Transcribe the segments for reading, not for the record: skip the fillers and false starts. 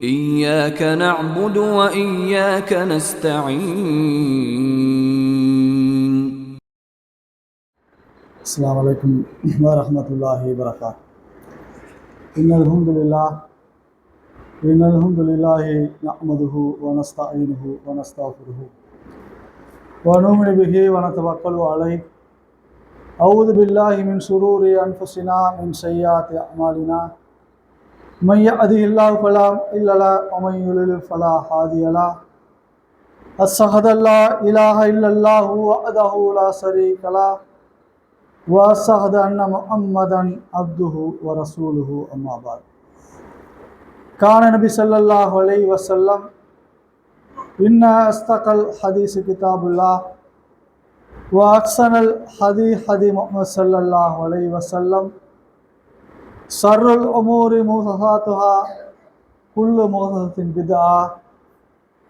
إياك نعبد وإياك نستعين. السلام عليكم ورحمة الله وبركاته. إن الحمد لله نحمده ونستعينه ونستغفره ونؤمن به ونتوكل عليه. أعوذ بالله من شرور أنفسنا من سيئات أعمالنا. من يهده الله فلا مضل له ومن يضلل فلا هادي له. أشهد أن لا إله إلا الله وحده لا شريك له وأشهد أن محمدا عبده ورسوله أما بعد. كان النبي صلى الله عليه وسلم إن أصدق الحديث كتاب الله وأحسن الحديث حديث محمد صلى الله عليه وسلم. شر الأمور محدثاتها كل محدثة بدعة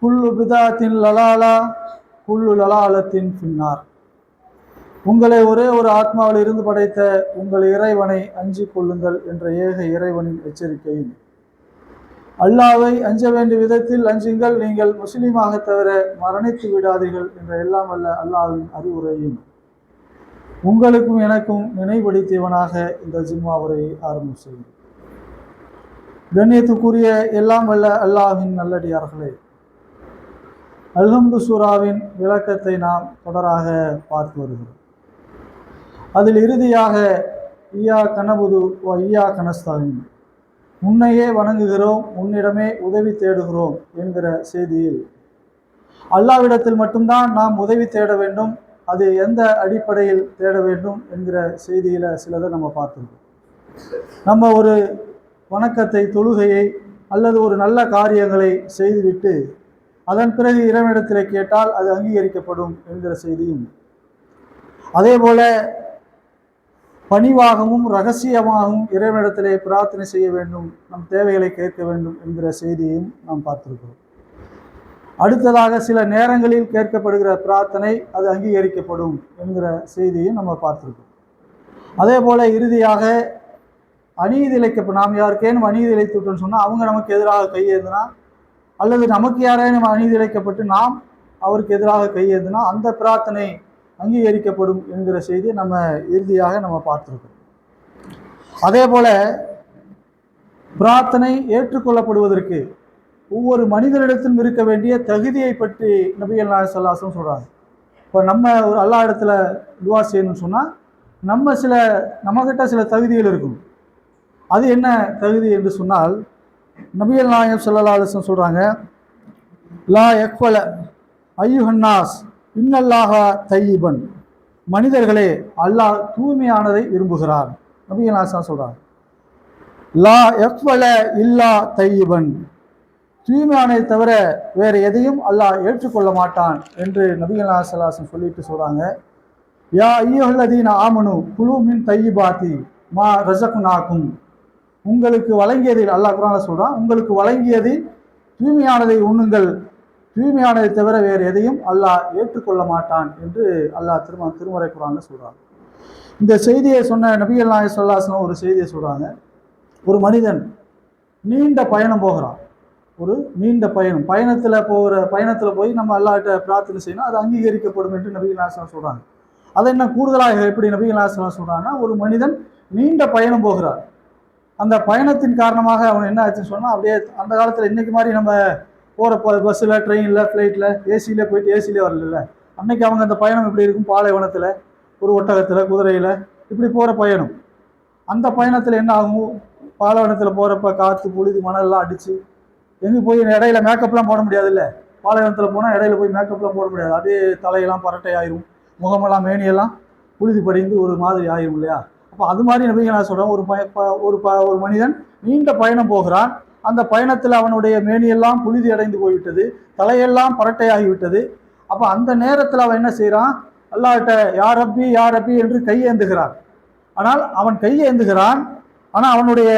كل بدعة ضلالة كل ضلالة في النار. உங்களை ஒரே ஒரு ஆத்மாவில் இருந்து படைத்த உங்கள் இறைவனை அஞ்சிக் கொள்ளுங்கள் என்ற ஏக இறைவனின் எச்சரிக்கையும், அல்லாஹ்வை அஞ்ச வேண்டிய விதத்தில் அஞ்சுங்கள், நீங்கள் முஸ்லீமாக தவிர மரணித்து விடாதீர்கள் என்ற எல்லாம் வல்ல அல்லாஹ்வின் அறிவுரையும் உங்களுக்கும் எனக்கும் நினைவுபடுத்தியவனாக இந்த ஜும்மா உரையை ஆரம்பம் செய்யும். கண்ணியத்துக்குரிய எல்லாம் வல்ல அல்லாஹ்வின் நல்லடியார்களே, அல்ஹம்து சூராவின் விளக்கத்தை நாம் தொடராக பார்த்து வருகிறோம். அதில் இறுதியாக ஈயா கனபுது ஐயா கனஸ்தாவின் உன்னையே வணங்குகிறோம், உன்னிடமே உதவி தேடுகிறோம் என்கிற செய்தியில் அல்லாஹ்விடத்தில் மட்டும்தான் நாம் உதவி தேட வேண்டும், அது எந்த அடிப்படையில் தேட வேண்டும் என்கிற செய்தியில் சிலதை நம்ம பார்த்துருக்கோம். நம்ம ஒரு வணக்கத்தை, தொழுகையை அல்லது ஒரு நல்ல காரியங்களை செய்துவிட்டு அதன் பிறகு இறைவனிடத்தில் கேட்டால் அது அங்கீகரிக்கப்படும் என்கிற செய்தியும், அதே போல பணிவாகவும் ரகசியமாகவும் இறைவனிடத்திலே பிரார்த்தனை செய்ய வேண்டும், நம் தேவைகளை கேட்க வேண்டும் என்கிற செய்தியையும் நாம் பார்த்திருக்கிறோம். அடுத்ததாக சில நேரங்களில் கேட்கப்படுகிற பிரார்த்தனை அது அங்கீகரிக்கப்படும் என்கிற செய்தியும் நம்ம பார்த்திருக்கோம். அதே போல இறுதியாக அநீதி இழைக்க, நாம் யாருக்கேனும் அநீதி இழைத்துட்டோம்னு சொன்னால் அவங்க நமக்கு எதிராக கையேந்தினா, அல்லது நமக்கு யாரேனும் அநீதி இழைக்கப்பட்டு நாம் அவருக்கு எதிராக கையேந்தினா அந்த பிரார்த்தனை அங்கீகரிக்கப்படும் என்கிற செய்தியை நம்ம இறுதியாக நம்ம பார்த்துருக்கோம். அதே போல பிரார்த்தனை ஏற்றுக்கொள்ளப்படுவதற்கு ஒவ்வொரு மனிதனிடத்திலும் இருக்க வேண்டிய தகுதியை பற்றி நபிகள் நாயகம் ஸல்லல்லாஹு அலைஹி வஸல்லம் சொல்கிறாங்க. இப்போ நம்ம ஒரு அல்லாஹ் இடத்துல துஆ செய்யணும்னு சொன்னால் நம்மக்கிட்ட சில தகுதிகள் இருக்கும். அது என்ன தகுதி என்று சொன்னால், நபிகள் நாயகம் ஸல்லல்லாஹு அலைஹி வஸல்லம் சொல்கிறாங்க, லா யக்வல ஐயுஹன்னாஸ் இன்னல்லாஹ தையிபன். மனிதர்களே, அல்லாஹ் தூய்மையானதை விரும்புகிறார். நபிகள் நாயகம் சொல்றாங்க, லா யக்வல இல்லா தையிபன், தூய்மையானதை தவிர வேறு எதையும் அல்லாஹ் ஏற்றுக்கொள்ள மாட்டான் என்று நபிகள் நாயகம் ஸல்லல்லாஹு அலைஹி வஸல்லம் சொல்லிட்டு சொல்றாங்க. யா அய்யுஹல்லதீன ஆமனு குலு மின் தையிபாத்தி மா ரஸக்னாக்கும், உங்களுக்கு வழங்கியதில், அல்லாஹ் குர்ஆன்ல சொல்றான், உங்களுக்கு வழங்கியதில் தூய்மையானதை உண்ணுங்கள், தூய்மையானதை தவிர வேறு எதையும் அல்லாஹ் ஏற்றுக்கொள்ள மாட்டான் என்று அல்லாஹ் திருமறை குர்ஆன்ல சொல்றாங்க. இந்த செய்தியை சொன்ன நபிகள் நாயகம் ஸல்லல்லாஹு அலைஹி வஸல்லம் ஒரு செய்தியை சொல்றாங்க. ஒரு மனிதன் நீண்ட பயணம் போகிறான், ஒரு நீண்ட பயணத்தில் போய் நம்ம அல்லாஹ்ட்ட பிரார்த்தனை செய்யணும், அது அங்கீகரிக்கப்படும் என்று நபிகள் நாயகம் ஸல்லல்லாஹு அலைஹி வஸல்லம் சொல்றாங்க. அதை என்ன கூடுதலாக எப்படி நபிகள் நாயகம் ஸல்லல்லாஹு அலைஹி வஸல்லம் சொல்றாங்கன்னா, ஒரு மனிதன் நீண்ட பயணம் போகிறார், அந்த பயணத்தின் காரணமாக அவன் என்ன ஆச்சுன்னு சொன்னால், அப்படியே அந்த காலத்தில் இன்னைக்கு மாதிரி நம்ம போகிற பஸ்ஸில், ட்ரெயினில், ஃப்ளைட்டில் ஏசியில் போயிட்டு ஏசியிலே வரல. அன்னைக்கு அவங்க அந்த பயணம் எப்படி இருக்கும், பாலைவனத்தில் ஒரு ஒட்டகத்தில் குதிரையில் இப்படி போகிற பயணம். அந்த பயணத்தில் என்ன ஆகும், பாலைவனத்தில் போகிறப்ப காற்று புழுதி மணல்லாம் அடித்து எங்கே போய் இடையில மேக்கப்லாம் போட முடியாது. இல்லை, பாலைவனத்தில் போனால் இடையில போய் மேக்கப்லாம் போட முடியாது, அப்படியே தலையெல்லாம் பரட்டை ஆயிரும், முகமெல்லாம் மேனியெல்லாம் புழுதி படிந்து ஒரு மாதிரி ஆயிரும் இல்லையா. அப்போ அது மாதிரி நபிகள் நான் சொல்கிறேன், ஒரு மனிதன் நீண்ட பயணம் போகிறான், அந்த பயணத்தில் அவனுடைய மேனியெல்லாம் புழுதி அடைந்து போய்விட்டது, தலையெல்லாம் பரட்டையாகிவிட்டது. அப்போ அந்த நேரத்தில் அவன் என்ன செய்கிறான், அல்லாஹ்ட்ட யா ரப்பி யா ரப்பி என்று கையேந்துகிறான். ஆனால் அவன் கையேந்துகிறான், ஆனால் அவனுடைய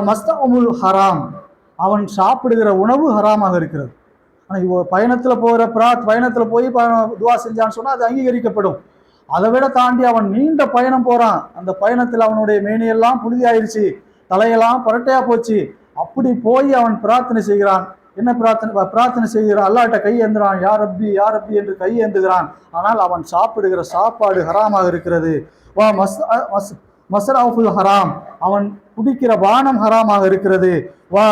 மஸ்தமுல் ஹராம், அவன் சாப்பிடுகிற உணவு ஹராமாக இருக்கிறது. ஆனால் இவ பயணத்தில் போய் துவா செஞ்சான்னு சொன்னால் அது அங்கீகரிக்கப்படும். அதை விட தாண்டி அவன் நீண்ட பயணம் போகிறான், அந்த பயணத்தில் அவனுடைய மேனியெல்லாம் புழுதி ஆயிடுச்சு, தலையெல்லாம் பரட்டையா போச்சு, அப்படி போய் அவன் பிரார்த்தனை செய்கிறான். என்ன பிரார்த்தனை செய்கிறான்? அல்லாஹ்ட்ட கை ஏந்துறான், யா ரப்பி யா ரப்பி என்று கை ஏந்துகிறான். ஆனால் அவன் சாப்பிடுகிற சாப்பாடு ஹராமாக இருக்கிறது. வா மஸ்ரஃபுல் ஹராம், அவன் குடிக்கிற பானம் ஹராமாக இருக்கிறது. வா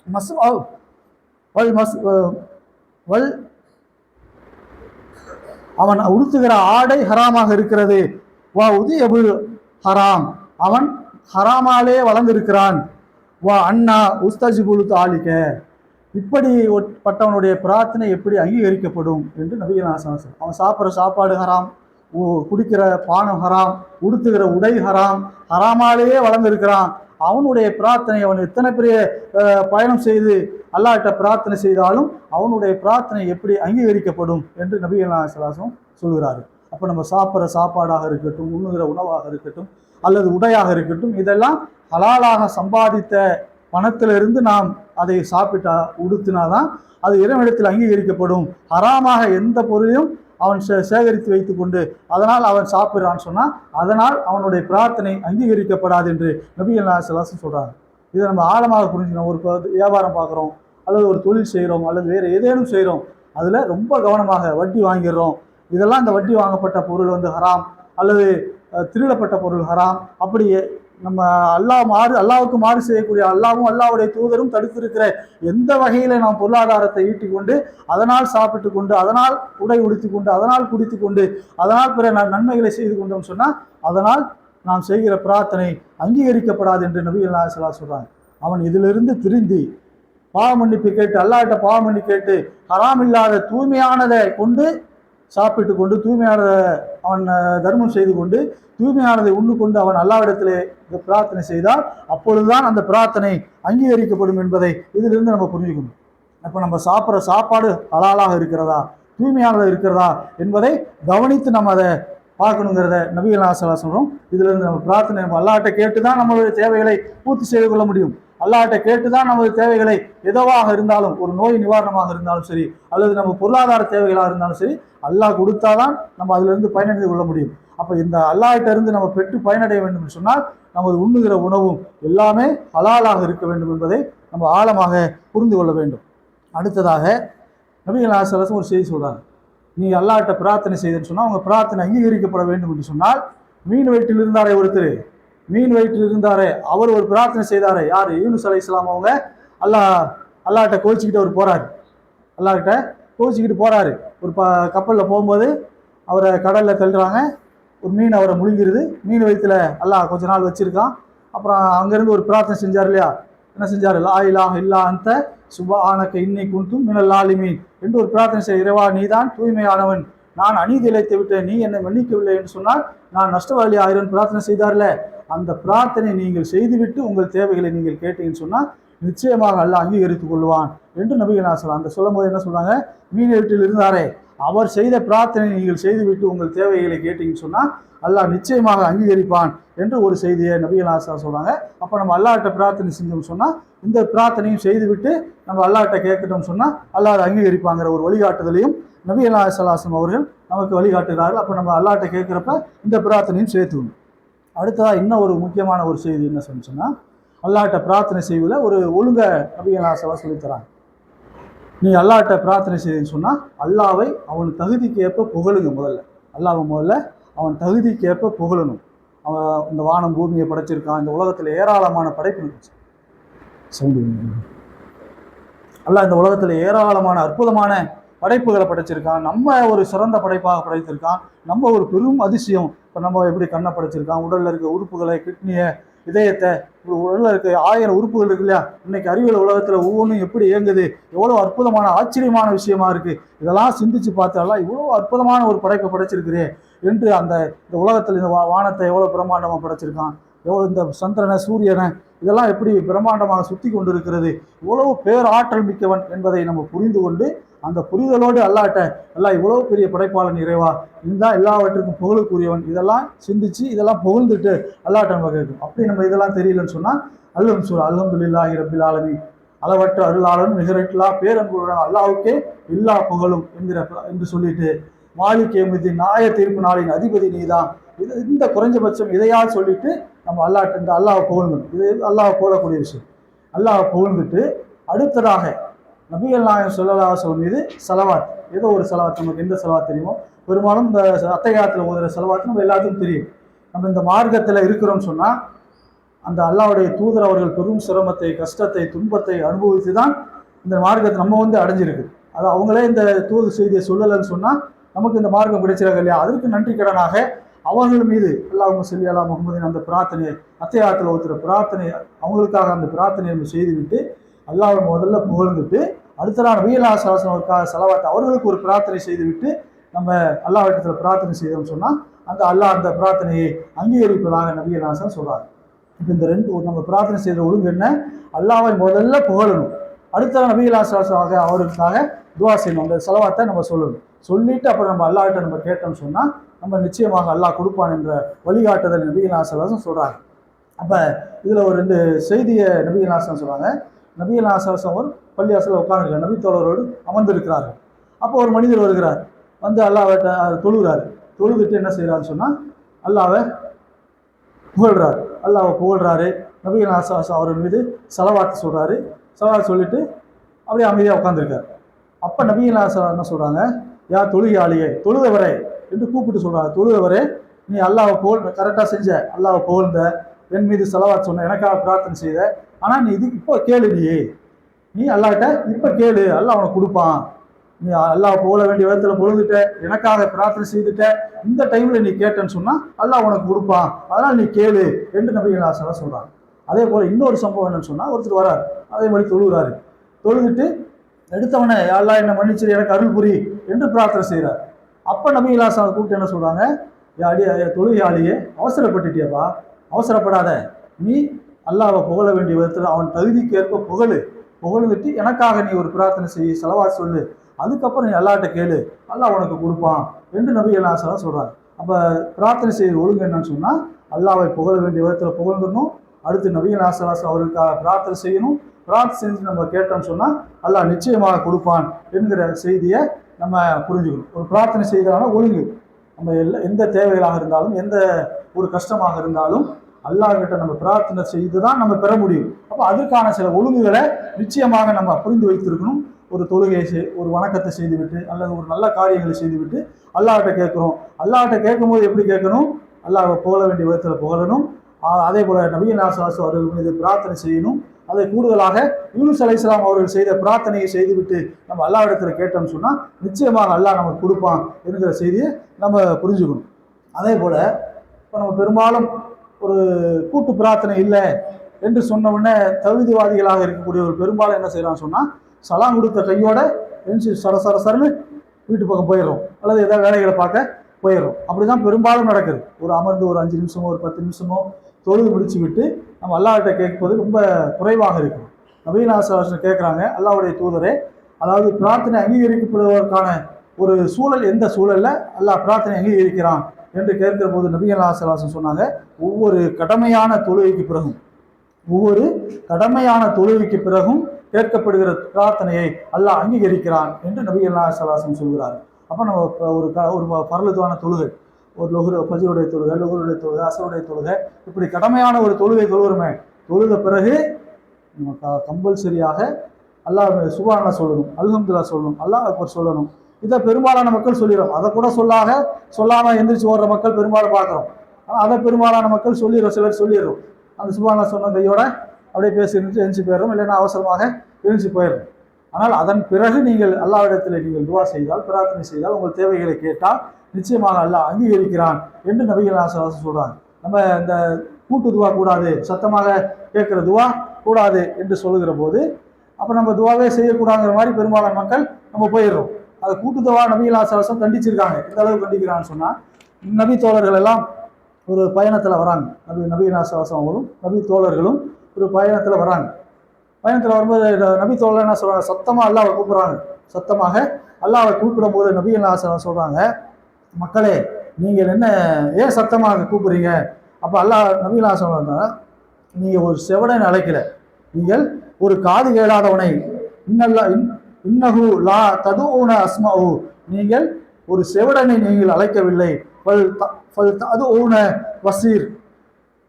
மஸ் வல் மஸ் வல் அவன் உடுத்துகிற ஆடை ஹராமாக இருக்கிறது. வா உதியபுல் ஹராம், அவன் ஹராமாலே வளர்ந்திருக்கிறான். வா அண்ணா உஸ்தஜிபுல் தாலிக, இப்படிப்பட்டவனுடைய பிரார்த்தனை எப்படி அங்கீகரிக்கப்படும் என்று நபிகள் நாயகம் சொன்னார். அவன் சாப்பிட்ற சாப்பாடு ஹராம், குடிக்கிற பானம் ஹராம், உடுத்துகிற உடை ஹராம், ஹராமாலேயே வளர்ந்திருக்கிறான். அவனுடைய பிரார்த்தனை, அவன் எத்தனை பெரிய பயணம் செய்து அல்லாஹ்ட்ட பிரார்த்தனை செய்தாலும் அவனுடைய பிரார்த்தனை எப்படி அங்கீகரிக்கப்படும் என்று நபிகள் நாயகம் சொல்கிறாரு. அப்போ நம்ம சாப்பிட்ற சாப்பாடாக இருக்கட்டும், உண்ணுகிற உணவாக இருக்கட்டும், அல்லது உடையாக இருக்கட்டும், இதெல்லாம் ஹலாலாக சம்பாதித்த பணத்திலிருந்து நாம் அதை சாப்பிட்டா உடுத்தினாதான் அது இறைவனிடத்தில் அங்கீகரிக்கப்படும். ஹராமாக எந்த பொருளையும் அவன் சேகரித்து வைத்து கொண்டு அதனால் அவன் சாப்பிட்றான்னு சொன்னால் அதனால் அவனுடைய பிரார்த்தனை அங்கீகரிக்கப்படாது என்று நபிகள் நாயகம் சொல்கிறாங்க. இதை நம்ம ஆழமாக புரிஞ்சுக்கணும். ஒரு வியாபாரம் பார்க்குறோம், அல்லது ஒரு தொழில் செய்கிறோம், அல்லது வேறு ஏதேனும் செய்கிறோம், அதில் ரொம்ப கவனமாக வட்டி வாங்கிடுறோம். இதெல்லாம் இந்த வட்டி வாங்கப்பட்ட பொருள் ஹராம், அல்லது திருடப்பட்ட பொருள் ஹராம். அப்படி நம்ம அல்லாவுக்கு மாறு செய்யக்கூடிய அல்லாவும் அல்லாவுடைய தூதரும் தடுத்திருக்கிற எந்த வகையில் நாம் பொருளாதாரத்தை ஈட்டி கொண்டு அதனால் சாப்பிட்டு கொண்டு அதனால் உடை உடுத்தி கொண்டு அதனால் குடித்து கொண்டு அதனால் பிற நன்மைகளை செய்து கொண்டோம் சொன்னால் அதனால் நாம் செய்கிற பிரார்த்தனை அங்கீகரிக்கப்படாது என்று நபிகள் நாயகம் சொல்றாங்க. அவன் இதிலிருந்து திருந்தி பாவ மன்னிப்பு கேட்டு அல்லாஹ்ட்ட பாவ மன்னிப்பு கேட்டு ஹராம் இல்லாத தூய்மையானதை கொண்டு சாப்பிட்டு கொண்டு தூய்மையானதை அவன் தர்மம் செய்து கொண்டு தூய்மையானதை உண்ணு கொண்டு அவன் அல்லாஹ்விடத்திலே பிரார்த்தனை செய்தால் அப்பொழுதுதான் அந்த பிரார்த்தனை அங்கீகரிக்கப்படும் என்பதை இதிலிருந்து நம்ம புரிஞ்சுக்கணும். அப்போ நம்ம சாப்பிட்ற சாப்பாடு ஹலாலாக இருக்கிறதா, தூய்மையானதாக இருக்கிறதா என்பதை கவனித்து நம்ம அதை பார்க்கணுங்கிறத நபிகள் நாயகம் சொல்கிறோம். இதிலிருந்து நம்ம பிரார்த்தனை நம்ம அல்லாஹ்ட்ட கேட்டு தான் நம்மளுடைய தேவைகளை பூர்த்தி செய்து கொள்ள முடியும். அல்லாஹ்ட்ட கேட்டு தான் நமது தேவைகளை எதுவாக இருந்தாலும், ஒரு நோய் நிவாரணமாக இருந்தாலும் சரி, அல்லது நம்ம பொருளாதார தேவைகளாக இருந்தாலும் சரி, அல்லாஹ் கொடுத்தாதான் நம்ம அதிலிருந்து பயனடைந்து கொள்ள முடியும். அப்போ இந்த அல்லாஹ்ட்ட இருந்து நம்ம பெற்று பயனடைய வேண்டும் என்று சொன்னால் நமது உண்ணுகிற உணவும் எல்லாமே ஹலாலாக இருக்க வேண்டும் என்பதை நம்ம ஆழமாக புரிந்து கொள்ள வேண்டும். அடுத்ததாக நபிகள் நாயகம் ஒரு செய்தி சொல்கிறாங்க. நீ அல்லாஹ்ட்ட பிரார்த்தனை செய்தன்னு சொன்னால் அவங்க பிரார்த்தனை அங்கீகரிக்கப்பட வேண்டும் என்று சொன்னால், மீன் வயிற்றில் இருந்தாரே ஒருத்தர், மீன் வயிற்றில் இருந்தாரே அவர் ஒரு பிரார்த்தனை செய்தாரே, யார்? யூனுஸ் அலைஹிஸ்ஸலாம். அவங்க அல்லாஹ்ட்ட கோச்சிக்கிட்டு அவர் போகிறாரு, அல்லாஹ்கிட்ட கோச்சிக்கிட்டு போகிறாரு. ஒரு கப்பலில் போகும்போது அவரை கடலில் தள்ளுறாங்க, ஒரு மீன் அவரை முழுங்கிருது. மீன் வயிற்றில் அல்லாஹ் கொஞ்ச நாள் வச்சுருக்கான். அப்புறம் அங்கேருந்து ஒரு பிரார்த்தனை செஞ்சார் இல்லையா? என்ன செஞ்சார்? லா இலாஹ இல்லா அன்த சுப்ஹானக இன்னி குன்து மினல் ஸாலிமீன் என்று ஒரு பிரார்த்தனை செய்ய, இறைவா நீதான் தூய்மையானவன், நான் அநீதி இழைத்து விட்டேன், நீ என்னை மன்னிக்கவில்லை என்று சொன்னால் நான் நஷ்டவாளி ஆயிரம் பிரார்த்தனை செய்தார்ல, அந்த பிரார்த்தனை நீங்கள் செய்துவிட்டு உங்கள் தேவைகளை நீங்கள் கேட்டீங்கன்னு சொன்னால் நிச்சயமாக அல்லாஹ் அங்கீகரித்துக் கொள்வான் என்று நபிகள் நாயகம் அந்த சொல்லும் போது என்ன சொல்றாங்க? மீன் வீட்டில் இருந்தாரே அவர் செய்த பிரார்த்தனை நீங்கள் செய்துவிட்டு உங்கள் தேவைகளை கேட்டீங்கன்னு சொன்னால் அல்லாஹ் நிச்சயமாக அங்கீகரிப்பான் என்று ஒரு செய்தியை நபிகள் நாயகம் சொல்றாங்க. அப்போ நம்ம அல்லாஹ்ட்ட பிரார்த்தனை செஞ்சோம்னு சொன்னால் இந்த பிரார்த்தனையும் செய்துவிட்டு நம்ம அல்லாஹ்ட்ட கேட்கட்டோம்னு சொன்னால் அல்லாஹ் அங்கீகரிப்பாங்கிற ஒரு வழிகாட்டுதலையும் நபிகள் நாயகம் அவர்கள் நமக்கு வழிகாட்டுகிறார்கள். அப்போ நம்ம அல்லாஹ்ட்ட கேட்குறப்ப இந்த பிரார்த்தனையும் சேர்த்துக்கணும். அடுத்ததாக இன்னும் ஒரு முக்கியமான ஒரு செய்தி என்ன சொன்னால், அல்லாஹ்ட்ட பிரார்த்தனை செய்வதில் ஒரு ஒழுங்கை நபிகள் நாயகம் சொல்லித்தராங்க. நீ அல்லாஹ்ட்ட பிரார்த்தனை செய்யுன்னு சொன்னால் அல்லாஹ்வை அவன் தகுதிக்கு ஏற்ப புகழுங்க. முதல்ல அவன் தகுதிக்கு ஏற்ப புகழணும். அவன் இந்த வானம் பூமியை படைச்சிருக்கான், இந்த உலகத்தில் ஏராளமான படைப்பு இருந்துச்சு. அல்லாஹ் இந்த உலகத்தில் ஏராளமான அற்புதமான படைப்புகளை படைச்சிருக்கான். நம்ம ஒரு சிறந்த படைப்பாக படைத்திருக்கான். நம்ம ஒரு பெரும் அதிசயம். இப்போ நம்ம எப்படி கண்ணை படைச்சிருக்கான், உடலில் இருக்க உறுப்புகளை, கிட்னியை, இதயத்தை, உடலில் இருக்க 1000 உறுப்புகள் இருக்கு இல்லையா? இன்னைக்கு அறிவியல் உலகத்தில் ஒவ்வொன்றும் எப்படி இயங்குது, எவ்வளோ அற்புதமான ஆச்சரியமான விஷயமா இருக்குது. இதெல்லாம் சிந்திச்சு பார்த்தாலாம் இவ்வளோ அற்புதமான ஒரு படைப்பை படைச்சிருக்கிறே என்று இந்த உலகத்தில் இந்த வானத்தை எவ்வளோ பிரம்மாண்டமாக படைச்சிருக்கான், எவ்வளோ இந்த சந்திரனை சூரியனை இதெல்லாம் எப்படி பிரம்மாண்டமாக சுற்றி கொண்டு இருக்கிறது, இவ்வளவு பேராற்றல் மிக்கவன் என்பதை நம்ம புரிந்து கொண்டு அந்த புரிதலோடு அல்லாஹ்ட்ட அல்லாஹ் இவ்வளோ பெரிய படைப்பாளன் இறைவா, இதுதான் எல்லாவற்றுக்கும் புகழுக்குரியவன், இதெல்லாம் சிந்திச்சு இதெல்லாம் புகழ்ந்துட்டு அல்லாஹ்ட்ட நம்ம கேட்கும். அப்படி நம்ம இதெல்லாம் தெரியலன்னு சொன்னால் அல்ஹம்துலில்லாஹி ரப்பில் ஆலமீன், அளவற்ற அருளாளனும் நிகரற்றா பேரன்புடன் அல்லாஹ்வுக்கே எல்லா புகழும் என்று சொல்லிட்டு மாலிக் யௌமித்தீன் நாய தீர்ப்பு நாளின் அதிபதி நீதான், இந்த குறைஞ்சபட்சம் இதையால் சொல்லிட்டு நம்ம அல்லாஹ்ட்ட இந்த அல்லாஹ் புகழணும். இது அல்லாஹ் புகழக்கூடிய விஷயம். அல்லாஹ் புகழ்ந்துட்டு அடுத்ததாக நபிகள் நாயகம் ஸல்லல்லாஹு அலைஹி வஸல்லம் மீது ஸலவாத், ஏதோ ஒரு ஸலவாத், நமக்கு எந்த ஸலவாத் தெரியுமோ, பெரும்பாலும் இந்த அத்தஹியாத்தில் ஓதுற ஸலவாத் நம்ம எல்லாத்துக்கும் தெரியும். நம்ம இந்த மார்க்கத்தில் இருக்கிறோம்னு சொன்னால் அந்த அல்லாஹ்வுடைய தூதர் அவர்கள் பெரும் சிரமத்தை, கஷ்டத்தை, துன்பத்தை அனுபவித்து தான் இந்த மார்க்கத்தை நம்ம அடைஞ்சிருக்கு. அது அவங்களே இந்த தூது செய்தியை சொல்லலைன்னு சொன்னால் நமக்கு இந்த மார்க்கம் கிடைச்சிருக்க இல்லையா? அதற்கு நன்றி கடனாக அவர்கள் மீது அல்லாஹும்ம ஸல்லி அலா முஹம்மதின் அந்த பிரார்த்தனை, அத்தியாயத்தில் ஒருத்தர் பிரார்த்தனை, அவங்களுக்காக அந்த பிரார்த்தனையை நம்ம செய்துவிட்டு அல்லாஹ்வை முதல்ல புகழ்ந்துட்டு அடுத்த நாள் நபிகள் ஸல்லல்லாஹு ஸலவாத் அவர்களுக்கு ஒரு பிரார்த்தனை செய்துவிட்டு நம்ம அல்லாஹ்விடத்தில் பிரார்த்தனை செய்தோம்னு சொன்னால் அந்த அல்லாஹ் அந்த பிரார்த்தனையை அங்கீகரிப்பதாக நபிகள் சொல்கிறாங்க. இப்போ இந்த ரெண்டு நம்ம பிரார்த்தனை செய்கிற ஒழுங்கு என்ன? அல்லாஹ்வை முதல்ல புகழணும், அடுத்த நபிகள் அவருக்காக துவா செய்யணும், அந்த ஸலவாத்தை நம்ம சொல்லணும். சொல்லிட்டு அப்புறம் நம்ம அல்லாஹ்கிட்ட நம்ம கேட்டோம்னு சொன்னால் நம்ம நிச்சயமாக அல்லாஹ் கொடுப்பான் என்ற வழிகாட்டுதல் நபிகள் ஸல்லல்லாஹு சொல்கிறாங்க. அப்போ இதில் ஒரு ரெண்டு செய்தியை நபிகள் சொல்கிறாங்க. நபிகள் ஒரு பள்ளிவாசலில் உட்காந்துருக்காரு, நபி தோழரோடு அமர்ந்திருக்கிறார்கள். அப்போ ஒரு மனிதர் வருகிறார், வந்து அல்லாஹ்விட்ட தொழுகிறார். தொழுதுட்டு என்ன செய்கிறாருன்னு சொன்னால் அல்லாஹ்வை புகழ்கிறார். அல்லாஹ்வை புகழ்கிறாரு, நபிகள் அவர்கள் மீது ஸலவாத் சொல்கிறாரு. ஸலவாத் சொல்லிட்டு அப்படியே அமைதியாக உட்காந்துருக்கார். அப்போ நபிகள் என்ன சொல்கிறாங்க, யா தொழுகையாளியே, தொழுதவரே என்று கூப்பிட்டு சொல்கிறாங்க. தொழுதவரே, நீ அல்லாஹ்வை கரெக்டாக செஞ்ச, அல்லாஹ்வை புகழ்ந்த, என் மீது ஸலவாத் சொன்ன, எனக்காக பிரார்த்தனை செய்த, ஆனால் நீ இது இப்போ கேளு, நீ அல்லாஹ்கிட்ட இப்போ கேளு, அல்லாஹ் உனக்கு கொடுப்பான். நீ அல்லாஹ் புகழ வேண்டிய விதத்தில் பொழுதுட்ட, எனக்காக பிரார்த்தனை செய்துட்ட, இந்த டைமில் நீ கேட்டேன்னு சொன்னால் அல்லாஹ் உனக்கு கொடுப்பான், அதனால் நீ கேளு என்று நபிகள் சொல்கிறாங்க. அதே போல் இன்னொரு சம்பவம் என்னன்னு சொன்னால், ஒருத்தர் வரார், அதே மாதிரி தொழுகிறாரு. தொழுதுட்டு எடுத்தவனை அல்லாஹ் என்னை மன்னிச்சு எனக்கு அருள் புரி என்று பிரார்த்தனை செய்கிறார். அப்போ நபிகள் கூப்பிட்டு என்ன சொல்கிறாங்க, தொழுகையாளியே, அவசரப்பட்டுட்டியப்பா, அவசரப்படாத, நீ அல்லாஹ்வை புகழ வேண்டிய விதத்தில் அவன் தகுதிக்கு ஏற்ப புகழ்ந்துட்டு எனக்காக நீ ஒரு பிரார்த்தனை செய்ய, ஸலவாத் சொல்லு, அதுக்கப்புறம் நீ அல்லாஹ்கிட்ட கேளு, அல்லாஹ் உனக்கு கொடுப்பான் என்று நபிகள் சொல்கிறாங்க. அப்போ பிரார்த்தனை செய்ய ஒழுங்கு என்னன்னு சொன்னால் அல்லாஹ்வை புகழ வேண்டிய விதத்தில் புகழ்ந்துடணும், அடுத்து நபிகள் அவருக்காக பிரார்த்தனை செய்யணும், பிரார்த்தனை செஞ்சு நம்ம கேட்டோம்னு சொன்னால் அல்லாஹ் நிச்சயமாக கொடுப்பான் என்கிற செய்தியை நம்ம புரிஞ்சுக்கணும். ஒரு பிரார்த்தனை செய்தாலும் ஒழுங்கு, நம்ம எந்த தேவைகளாக இருந்தாலும், எந்த ஒரு கஷ்டமாக இருந்தாலும் அல்லாஹ்கிட்ட நம்ம பிரார்த்தனை செய்து தான் நம்ம பெற முடியும். அப்போ அதற்கான சில ஒழுங்குகளை நிச்சயமாக நம்ம புரிந்து வைத்திருக்கணும். ஒரு தொழுகையை, ஒரு வணக்கத்தை செய்துவிட்டு அல்லது ஒரு நல்ல காரியங்களை செய்துவிட்டு அல்லாஹ்கிட்ட கேட்குறோம். அல்லாஹ்கிட்ட கேட்கும்போது எப்படி கேட்கணும்? அல்லாஹ்வை புகழ வேண்டிய விதத்தில் புகழணும். அதே போல் நபிகள் அவர்கள் மீது பிரார்த்தனை செய்யணும். அதை கூடுதலாக யூனுஸ் அலைஹிஸ்ஸலாம் அவர்கள் செய்த பிரார்த்தனையை செய்துவிட்டு நம்ம அல்லாஹ்விடத்தில் கேட்டோம்னு சொன்னால் நிச்சயமாக அல்லாஹ் நமக்கு கொடுப்பான் என்கிற செய்தியை நம்ம புரிஞ்சுக்கணும். அதே போல் இப்போ நம்ம பெரும்பாலும் ஒரு கூட்டு பிரார்த்தனை இல்லை என்று சொன்ன உடனே தகுதிவாதிகளாக இருக்கக்கூடிய ஒரு பெரும்பாலும் என்ன செய்யறான்னு சொன்னால் சலாம் கொடுத்த கையோட சரசரன்னு வீட்டு பக்கம் போயிடுறோம், அல்லது ஏதாவது வேலைகளை பார்க்க போயிடுறோம். அப்படி தான் பெரும்பாலும் நடக்குது. ஒரு அமர்ந்து ஒரு 5 நிமிஷமோ ஒரு 10 நிமிஷமோ தொழுது முடிச்சு விட்டு நம்ம அல்லாஹ்கிட்ட கேட்பது ரொம்ப குறைவாக இருக்கும். நபிகள் கேட்குறாங்க, அல்லாஹ்வுடைய தூதரே, அதாவது பிரார்த்தனை அங்கீகரிக்கப்படுவதற்கான ஒரு சூழல் எந்த சூழலில் அல்லாஹ் பிரார்த்தனை அங்கீகரிக்கிறான் என்று கேட்கிற போது நபிகள் சொன்னாங்க, ஒவ்வொரு கடமையான தொழுகைக்கு பிறகும் கேட்கப்படுகிற பிரார்த்தனையை அல்லாஹ் அங்கீகரிக்கிறான் என்று நபிகள் சொல்கிறார். அப்போ நம்ம ஒரு பரலுதான தொழுகை, ஒரு ஃபஜ்ருடைய தொழுகை, லுஹருடைய தொழுகை, அஸருடைய தொழுகை, இப்படி கடமையான ஒரு தொழுகை தொழுகிறோமே, தொழுத பிறகு நம்ம கம்பல்சரியாக அல்லாஹ் சுப்ஹானல்லாஹ் சொல்லணும், அல்ஹம்துலில்லாஹ் சொல்லணும், அல்லாஹ் அக்பர் சொல்லணும். இதை பெரும்பாலான மக்கள் சொல்லிடுறோம். அதை கூட சொல்லாமல் எந்திரிச்சு ஓடுற மக்கள் பெரும்பாலும் பார்க்குறோம். ஆனால் அதை பெரும்பாலான மக்கள் சிலர் சொல்லிடுறோம். அந்த சுப்ஹானல்லாஹ் சொன்ன கையோட அப்படியே பேசிட்டு எழுந்து போயிடுறோம், இல்லைன்னா அவசரமாக எழுந்து போயிடுறோம். ஆனால் அதன் பிறகு நீங்கள் அல்லாஹ்விடத்தில் நீங்கள் துவா செய்தால், பிரார்த்தனை செய்தால், உங்கள் தேவைகளை கேட்டால் நிச்சயமாக அல்லாஹ் அங்கீகரிக்கிறான் என்று நபிகள் சொல்கிறாங்க. நம்ம இந்த கூட்டு துவா கூடாது, சத்தமாக கேட்குற துவா கூடாது என்று சொல்லுகிற போது அப்போ நம்ம துவாவே செய்யக்கூடாதுங்கிற மாதிரி பெரும்பாலான மக்கள் நம்ம போயிடுறோம். அதை கூட்டு துவா நபிகள் கண்டிச்சிருக்காங்க. எந்த அளவுக்கு கண்டிக்கிறான்னு சொன்னால், நபி தோழர்கள் எல்லாம் ஒரு பயணத்தில் வராங்க. நபிகள் அவரும் நபி தோழர்களும் ஒரு பயணத்தில் வராங்க. பயணத்தில் வரும்போது நபி தோழர் என்ன சொல்கிறாங்க, சத்தமாக அல்லாஹ்வை கூப்பிட்றாங்க. சத்தமாக அல்லாஹ்வை கூப்பிடும் போது நபிகள் சொல்கிறாங்க, மக்களே நீங்கள் என்ன ஏன் சத்தமாக கூப்பிட்றீங்க? அப்போ நபிகள் சொல்கிறாங்க, நீங்கள் ஒரு செவடனை அழைக்கல, நீங்கள் ஒரு காது கேளாதவனை, இன்னஹு லா ததுஊன அஸ்மஉ, நீங்கள் ஒரு செவடனை நீங்கள் அழைக்கவில்லை, ஃபல் ததுஊன வசீர்,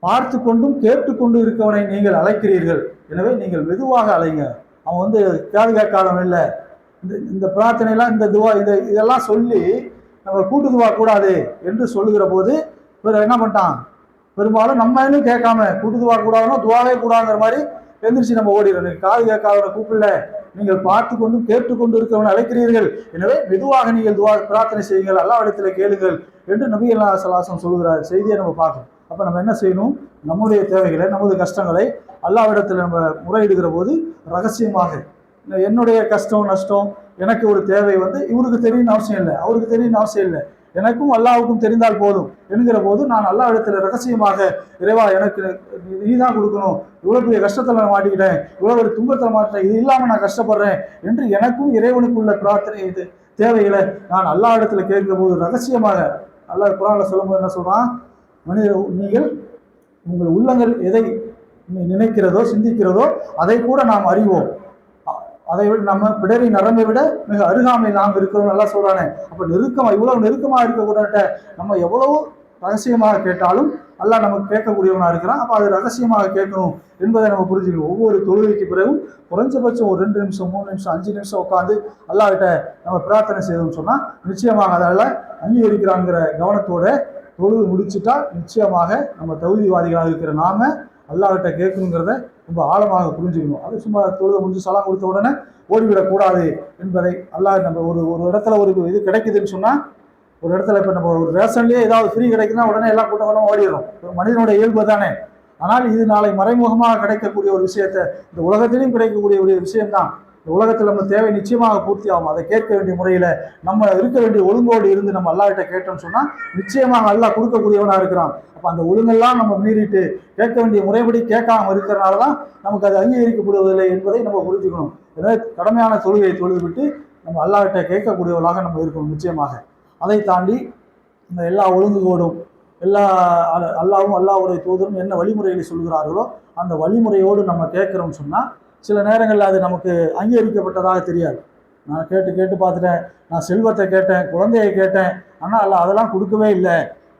பார்த்து கொண்டும் கேட்டுக்கொண்டு இருக்கவனை நீங்கள் அழைக்கிறீர்கள், எனவே நீங்கள் மெதுவாக அழைங்க. அவன் வந்து காது கேட்காதவன் இல்லை. இந்த பிரார்த்தனைலாம் இந்த துவா இதெல்லாம் சொல்லி நம்ம கூட்டு துவா கூடாது என்று சொல்லுகிற போது என்ன பண்ணிட்டான், பெரும்பாலும் நம்ம இன்னும் கேட்காம கூட்டு துவா கூடாதுன்னா துவாவே கூடாதுங்கிற மாதிரி எந்திரிச்சு நம்ம ஓடிடுறோம். காது கேட்காதவனை கூப்பிடல, நீங்கள் பார்த்து கொண்டும் கேட்டுக்கொண்டு இருக்கவனை அழைக்கிறீர்கள், எனவே மெதுவாக நீங்கள் துவா பிரார்த்தனை செய்யுங்கள், அல்லாஹ்விடத்தில் கேளுங்கள் என்று நபி ஸல்லல்லாஹு அலைஹி வஸல்லம் சொல்கிறார். செய்தியை நம்ம பார்க்கணும். அப்போ நம்ம என்ன செய்யணும், நம்முடைய தேவைகளை நமது கஷ்டங்களை அல்லாஹ்விடத்தில் நம்ம முறையிடுகிற போது ரகசியமாக, என்னுடைய கஷ்டம் நஷ்டம் எனக்கு ஒரு தேவை வந்து இவருக்கு தெரியணும்னு அவசியம் இல்லை, அவருக்கு தெரியணும்னு அவசியம் இல்லை, எனக்கும் அல்லாஹ்வுக்கும் தெரிந்தால் போதும் என்கிற போது நான் அல்லாஹ்விடத்தில் ரகசியமாக, இறைவா எனக்கு நீ தான் கொடுக்கணும், இவ்வளோ பெரிய கஷ்டத்தில் நான் மாட்டிக்கிட்டேன், இவ்வளோ ஒரு துன்பத்தில் மாட்டிட்டேன், இது இல்லாமல் நான் கஷ்டப்படுறேன் என்று எனக்கும் இறைவனுக்குள்ள பிரார்த்தனை இது தேவைகளை நான் அல்லாஹ்விடத்தில் கேட்கிற போது ரகசியமாக, அல்லாஹ் குர்ஆன்ல சொல்லும்போது என்ன சொல்றான், மனிதர் நீங்கள் உங்கள் உள்ளங்கள் எதை நினைக்கிறதோ சிந்திக்கிறதோ அதை கூட நாம் அறிவோம், அதை விட நம்ம பிடரி நரம்பை விட மிக அருகாமை நாம் இருக்கிறோம் நல்லா சொல்றானே. அப்போ இவ்வளவு நெருக்கமாக இருக்கக்கூடாத நம்ம எவ்வளவு ரகசியமாக கேட்டாலும் அல்லாஹ் நமக்கு கேட்கக்கூடியவனா இருக்கிறான். அப்போ அது ரகசியமாக கேட்கணும் என்பதை நம்ம புரிஞ்சுக்கணும். ஒவ்வொரு தொழுகைக்கு பிறகும் குறைஞ்சபட்சம் ஒரு 2 நிமிஷம் 3 நிமிஷம் 5 நிமிஷம் உட்காந்து அல்லாஹ்கிட்ட நம்ம பிரார்த்தனை செய்தோம்னு சொன்னால் நிச்சயமாக அதால் அங்கீகரிக்கிறாங்கிற கவனத்தோட தொழுது முடிச்சுட்டா நிச்சயமாக நம்ம தகுதிவாதிகளாக இருக்கிற நாம அல்லாஹ்கிட்ட கேட்கணுங்கிறத ரொம்ப ஆழமாக புரிஞ்சுக்கணும். அது சும்மா தொழுத முடிஞ்சு சலாம் கொடுத்த உடனே ஓடிவிடக்கூடாது என்பதை அல்லாஹ் நம்ம ஒரு இடத்துல ஒரு இது கிடைக்குதுன்னு சொன்னால், ஒரு இடத்துல இப்போ நம்ம ஒரு ரேஷன்லேயே ஏதாவது ஃப்ரீ கிடைக்குதுன்னா உடனே எல்லாம் கூட்டம் ஓடிடும். ஒரு மனிதனுடைய இயல்பு தானே. ஆனால் இது நாளை மறைமுகமாக கிடைக்கக்கூடிய ஒரு விஷயத்தை, இந்த உலகத்திலையும் கிடைக்கக்கூடிய ஒரு விஷயம்தான். இந்த உலகத்தில் நம்ம தேவை நிச்சயமாக பூர்த்தி ஆகும். அதை கேட்க வேண்டிய முறையில் நம்ம இருக்க வேண்டிய ஒழுங்கோடு இருந்து நம்ம அல்லாஹ்கிட்ட கேட்டோம்னு சொன்னால் நிச்சயமாக அல்லாஹ் கொடுக்கக்கூடியவனாக இருக்கிறான். அப்போ அந்த ஒழுங்கெல்லாம் நம்ம மீறிட்டு கேட்க வேண்டிய முறைப்படி கேட்காம இருக்கிறனால தான் நமக்கு அது அங்கீகரிக்கப்படுவதில்லை என்பதை நம்ம புரிஞ்சுக்கணும். ஏதாவது கடமையான தொழுகையை தொழுது விட்டு நம்ம அல்லாஹ்கிட்ட கேட்கக்கூடியவர்களாக நம்ம இருக்கணும் நிச்சயமாக. அதை தாண்டி இந்த எல்லா ஒழுங்குகோடும் அல்லாஹ்வும் அல்லாஹ்வுடைய தூதரும் என்ன வழிமுறைகளை சொல்கிறார்களோ அந்த வழிமுறையோடு நம்ம கேட்குறோம்னு சொன்னால் சில நேரங்களில் அது நமக்கு அங்கீகரிக்கப்பட்டதாக தெரியாது. நான் கேட்டு பார்த்துட்டேன், நான் செல்வத்தை கேட்டேன், குழந்தையை கேட்டேன், ஆனால் அல்ல அதெல்லாம் கொடுக்கவே இல்லை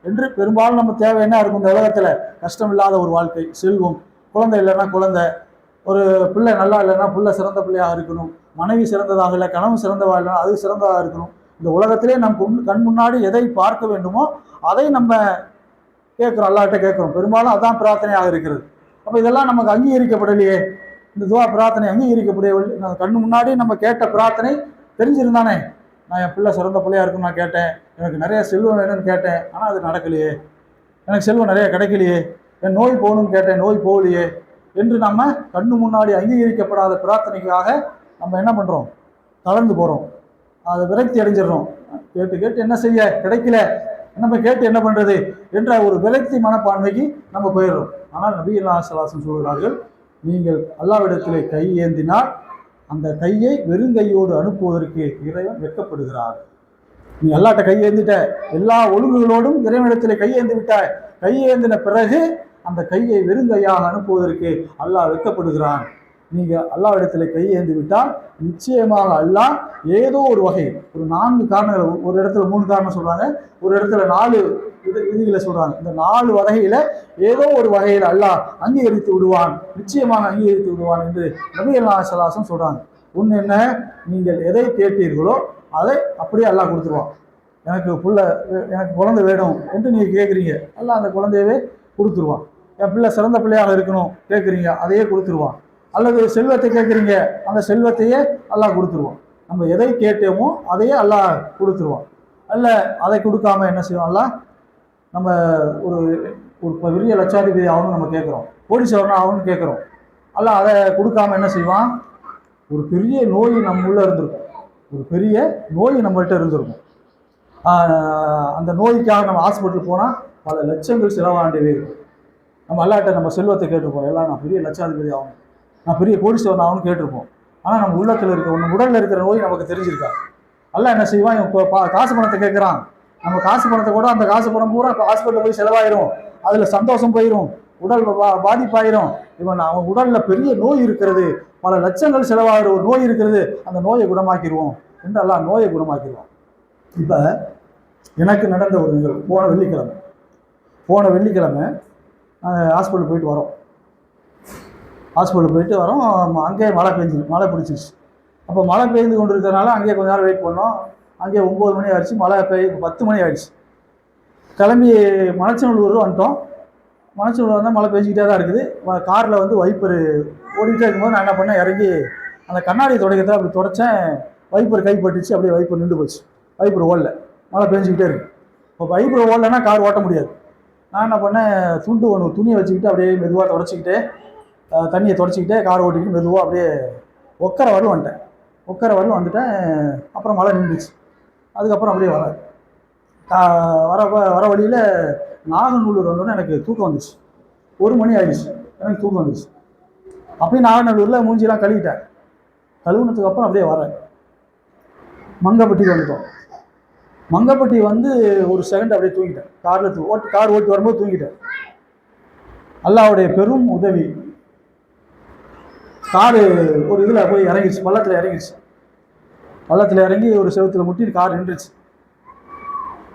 என்று பெரும்பாலும் நம்ம தேவை என்ன இருக்கும், இந்த உலகத்தில் கஷ்டம் இல்லாத ஒரு வாழ்க்கை, செல்வம், குழந்தை இல்லைன்னா குழந்தை, ஒரு பிள்ளை நல்லா இல்லைன்னா பிள்ளை சிறந்த பிள்ளையாக இருக்கணும், மனைவி சிறந்ததாக இல்லை, கனவு சிறந்ததாக இல்லைன்னா அது சிறந்ததாக இருக்கணும். இந்த உலகத்திலே நம் கண் முன்னாடி எதை பார்க்க வேண்டுமோ அதை நம்ம கேட்குறோம், அல்லாஹ்கிட்ட கேட்குறோம். பெரும்பாலும் அதான் பிரார்த்தனையாக இருக்கிறது. அப்போ இதெல்லாம் நமக்கு அங்கீகரிக்கப்படலையே, இந்த துவா பிரார்த்தனை அங்கீகரிக்கப்படவில்லை. நான் கண்ணு முன்னாடி நம்ம கேட்ட பிரார்த்தனை தெரிஞ்சிருந்தானே, நான் என் பிள்ளை சிறந்த பிள்ளையா இருக்குன்னு நான் கேட்டேன், எனக்கு நிறைய செல்வம் வேணும்னு கேட்டேன், ஆனால் அது நடக்கலையே, எனக்கு செல்வம் நிறைய கிடைக்கலையே, என் நோய் போகணும்னு கேட்டேன், நோய் போகலையே என்று நம்ம கண்ணு முன்னாடி அங்கீகரிக்கப்படாத பிரார்த்தனைக்காக நம்ம என்ன பண்ணுறோம், தளர்ந்து போகிறோம், அதை விரக்தி அடைஞ்சிடறோம். கேட்டு என்ன செய்ய, கிடைக்கல, நம்ம கேட்டு என்ன பண்ணுறது என்ற ஒரு விரக்தி மனப்பான்மைக்கு நம்ம போயிடுறோம். ஆனால் நபி ஸல்லல்லாஹு அலைஹி வஸல்லம் சொல்கிறார்கள், நீங்கள் அல்லாஹ்விடத்திலே கை ஏந்தினால் அந்த கையை வெறுங்கையோடு அனுப்புவதற்கு இறைவன் வெட்கப்படுகிறார். நீ அல்லாஹ்ட்ட கை ஏந்திட்ட, எல்லா ஒழுங்குகளோடும் இறைவனிடத்திலே கை ஏந்தி விட்டாய், கை ஏந்தின பிறகு அந்த கையை வெறுங்கையாக அனுப்புவதற்கு அல்லாஹ் வெட்கப்படுகிறான். நீங்கள் அல்லாஹ்விடத்தில் கை ஏந்தி விட்டால் நிச்சயமாக அல்லாஹ் ஏதோ ஒரு வகை, ஒரு 4 காரணங்கள், ஒரு இடத்துல 3 காரணம் சொல்கிறாங்க, ஒரு இடத்துல 4 விதிகளை சொல்கிறாங்க. இந்த 4 வகையில் ஏதோ ஒரு வகையில் அல்லாஹ் அங்கீகரித்து விடுவான், நிச்சயமாக அங்கீகரித்து விடுவான் என்று நபி ஸல்லல்லாஹு அலைஹி வஸல்லம் சொல்கிறாங்க. ஒன்று என்ன, நீங்கள் எதை கேட்டீர்களோ அதை அப்படியே அல்லாஹ் கொடுத்துருவான். எனக்கு குழந்தை வேணும் என்று நீங்கள் கேட்குறீங்க, அல்லாஹ் அந்த குழந்தையவே கொடுத்துருவான். என் பிள்ளை சிறந்த பிள்ளையாக இருக்கணும் கேட்குறீங்க, அதையே கொடுத்துருவான். அல்லது செல்வத்தை கேட்குறீங்க, அந்த செல்வத்தையே அல்லாஹ் கொடுத்துருவான். நம்ம எதை கேட்டோமோ அதையே அல்லாஹ் கொடுத்துருவான். அல்ல அதை கொடுக்காம என்ன செய்வோம், அல்லாஹ் நம்ம ஒரு பெரிய லட்சாதிபதி ஆகணும்னு நம்ம கேட்குறோம், கோடீஸ்வரன் ஆகணும்னு கேட்குறோம், அல்லாஹ் அதை கொடுக்காம என்ன செய்வான், ஒரு பெரிய நோய் நம்ம உள்ள இருந்திருக்கும், ஒரு பெரிய நோய் நம்மள்கிட்ட இருந்திருக்கும். அந்த நோய்க்காக நம்ம ஹாஸ்பிட்டல் போனால் பல லட்சங்கள் செலவாண்டவே இருக்கும். நம்ம அல்லாஹ்ட்ட நம்ம செல்வத்தை கேட்டிருப்போம், எல்லாம் நான் பெரிய லட்சாதிபதி ஆகணும், நான் பெரிய கோடீஸ்வரன் ஆகணும்னு கேட்டிருப்போம். ஆனால் நம்ம உள்ளத்தில் இருக்க உடலில் இருக்கிற நோய் நமக்கு தெரிஞ்சிருக்கா. அல்லாஹ் என்ன செய்வான், காசு பணத்தை கேட்குறான், நம்ம காசு பணத்தை கூட அந்த காசு பணம் பூரா ஹாஸ்பிட்டலில் போய் செலவாயிரும், அதில் சந்தோஷம் போயிடும், உடல் பாதிப்பாயிரும். அவன் உடலில் பெரிய நோய் இருக்கிறது, பல லட்சங்கள் செலவாகிற ஒரு நோய் இருக்கிறது, அந்த நோயை குணமாக்கிடுவோம் என்று அல்லாஹ் நோயை குணமாக்கிடுவான். இப்போ எனக்கு நடந்த ஒரு நிகழ்வு, போன வெள்ளிக்கிழமை ஹாஸ்பிட்டல் போயிட்டு வரோம். ஹாஸ்பிட்டல் போயிட்டு வரோம். அங்கேயே மழை பிடிச்சிருச்சு. அப்போ மழை பெய்து கொண்டு இருக்கிறதுனால அங்கேயே கொஞ்ச நேரம் வெயிட் பண்ணோம். அங்கேயே 9 மணி ஆயிடுச்சு. மழை 10 மணி ஆயிடுச்சு. கிளம்பி மணச்சநல்லூர் வந்துட்டோம். மணச்சநல்லூர் வந்தால் மழை பெஞ்சிக்கிட்டே தான் இருக்குது. காரில் வந்து வைப்பர் ஓடிக்கிட்டே இருக்கும்போது நான் என்ன பண்ணேன், இறங்கி அந்த கண்ணாடி துடைக்கிறத அப்படி துடைச்சேன். வைப்பர் கைப்பட்டுச்சு. அப்படியே வைப்பர் நின்று போச்சு. வைப்பர் ஓடல, மழை பெஞ்சிக்கிட்டே இருக்கு. இப்போ வைப்பர் ஓடலைன்னா கார் ஓட்ட முடியாது. நான் என்ன பண்ணேன், துணியை வச்சுக்கிட்டு அப்படியே மெதுவாக துடைச்சிக்கிட்டே தண்ணியை துடைச்சிக்கிட்டே கார் ஓட்டிக்கிட்டு மெதுவாக அப்படியே ஒக்கரை வரலும் வந்துட்டேன். அப்புறம் மழை நின்றுச்சு. அதுக்கப்புறம் அப்படியே வர வழியில் நாகநல்லூர் வந்தோடனே எனக்கு தூக்கம் வந்துச்சு. 1 மணி ஆயிடுச்சு, எனக்கு தூக்கம் வந்துச்சு. அப்பயும் நாகநல்லூரில் மூஞ்சிலாம் கழுவிட்டேன். கழுவுனதுக்கு அப்புறம் அப்படியே வரேன். மங்கப்பட்டிக்கு வந்துட்டோம். மங்கப்பட்டி வந்து ஒரு செகண்ட் அப்படியே தூங்கிட்டேன். கார் ஓட்டி வரும்போது தூங்கிட்டேன். அல்லாஹ்வுடைய பெரும் உதவி. காரு ஒரு இதில் போய் இறங்கிடுச்சு, பள்ளத்தில் இறங்கி ஒரு செவத்தில் முட்டி கார் நின்றுச்சு.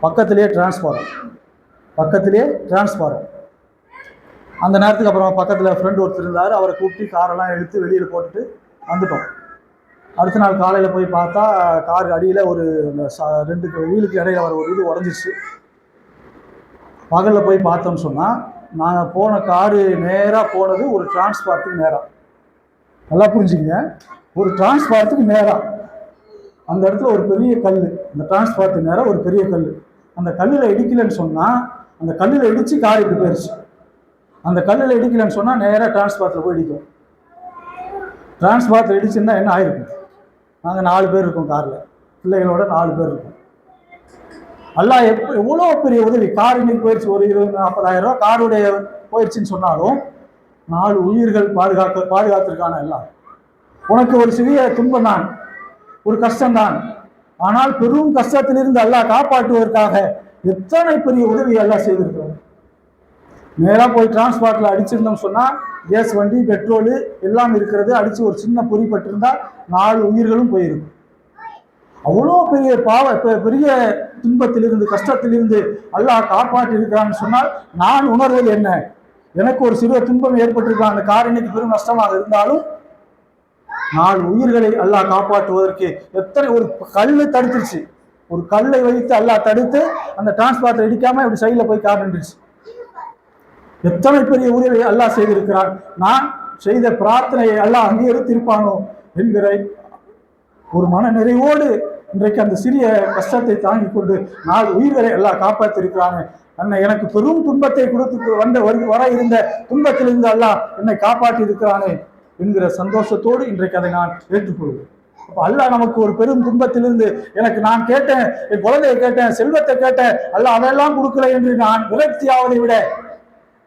பக்கத்திலே டிரான்ஸ்பாரம். அந்த நேரத்துக்கு அப்புறம் பக்கத்தில் ஃப்ரெண்டு ஒருத்தர் இருந்தார். அவரை கூப்பிட்டு காரெல்லாம் எடுத்து வெளியில் போட்டுட்டு வந்துட்டோம். அடுத்த நாள் காலையில் போய் பார்த்தா கார் அடியில் ஒரு 2 வீலுக்கு இடையில வர ஒரு இது உடஞ்சிச்சு. பகலில் போய் பார்த்தோம்னு சொன்னால் நாங்கள் போன காரு நேராக போனது ஒரு டிரான்ஸ்பாரத்துக்கு நேராக. நல்லா புரிஞ்சுக்கங்க, ஒரு டிரான்ஸ்பாரத்துக்கு நேராக அந்த இடத்துல ஒரு பெரிய கல், அந்த டிரான்ஸ்பாரத்துக்கு நேராக ஒரு பெரிய கல். அந்த கல்லில் இடிக்கலைன்னு சொன்னால், அந்த கல்லில் இடித்து கார் இப்படி போயிடுச்சு. அந்த கல்லில் இடிக்கலைன்னு சொன்னால் நேராக டிரான்ஸ்பாரத்தில் போய் இடிக்கும். டிரான்ஸ்பாரத்தில் இடிச்சுன்னா என்ன ஆயிருக்கும்? நாங்கள் 4 பேர் இருக்கோம் காரில், பிள்ளைகளோட 4 பேர் இருக்கோம். அல்லாஹ் எவ்வளோ பெரிய உதவி. கார் இன்னைக்கு போயிடுச்சு, ஒரு 20-40 ரூபா காருடைய போயிடுச்சுன்னு சொன்னாலும் 4 உயிர்கள் பாதுகாத்திருக்கான. எல்லாம் உனக்கு ஒரு சிறிய துன்பம் தான், ஒரு கஷ்டம்தான். ஆனால் பெரும் கஷ்டத்திலிருந்து அல்லாஹ் காப்பாற்றுவதற்காக எத்தனை பெரிய உதவி அல்லாஹ் செய்திருக்கிறோம். நேராக போய் டிரான்ஸ்பார்ட்ல அடிச்சிருந்தோம் சொன்னால் கேஸ் வண்டி, பெட்ரோலு எல்லாம் இருக்கிறது. அடித்து ஒரு சின்ன பொறி பட்டிருந்தால் 4 உயிர்களும் போயிருக்கும். அவ்வளோ பெரிய துன்பத்திலிருந்து கஷ்டத்திலிருந்து அல்லாஹ் காப்பாற்றி இருக்கிறான்னு சொன்னால் நான் உணர்வது என்ன? எனக்கு ஒரு சிறு துன்பம் ஏற்பட்டிருக்கான், அந்த கார் இன்னைக்கு பெரும் நஷ்டமாக இருந்தாலும் 4 உயிர்களை அல்லாஹ் காப்பாற்றுவதற்கு எத்தனை ஒரு கல்லை தடுத்துருச்சு. ஒரு கல்லை வைத்து அல்லாஹ் தடுத்து அந்த டிரான்ஸ்பார்ட்டை இடிக்காம இப்படி சைடில் போய் கார் நின்றுச்சு. எத்தனை பெரிய உதவி அல்லாஹ் செய்திருக்கிறான். நான் செய்த பிரார்த்தனையை அல்லாஹ் அங்கீகரித்திருப்பானோ என்கிற ஒரு மன நிறைவோடு இன்றைக்கு அந்த சிறிய கஷ்டத்தை தாங்கி கொண்டு 4 உயிர்களை எல்லாம் காப்பாற்றிருக்கிறாங்க. எனக்கு பெரும் துன்பத்தை கொடுத்து வர இருந்த துன்பத்திலிருந்து அல்லாஹ் என்னை காப்பாற்றி இருக்கிறானே என்கிற சந்தோஷத்தோடு இன்றைக்கு அதை நான் ஏற்றுக்கொள்வேன். அப்போ அல்லாஹ் நமக்கு ஒரு பெரும் துன்பத்திலிருந்து, எனக்கு நான் கேட்டேன், என் குழந்தையை கேட்டேன், செல்வத்தை கேட்டேன், அல்லாஹ் அதெல்லாம் கொடுக்கல என்று நான் விரக்தியாவதை விட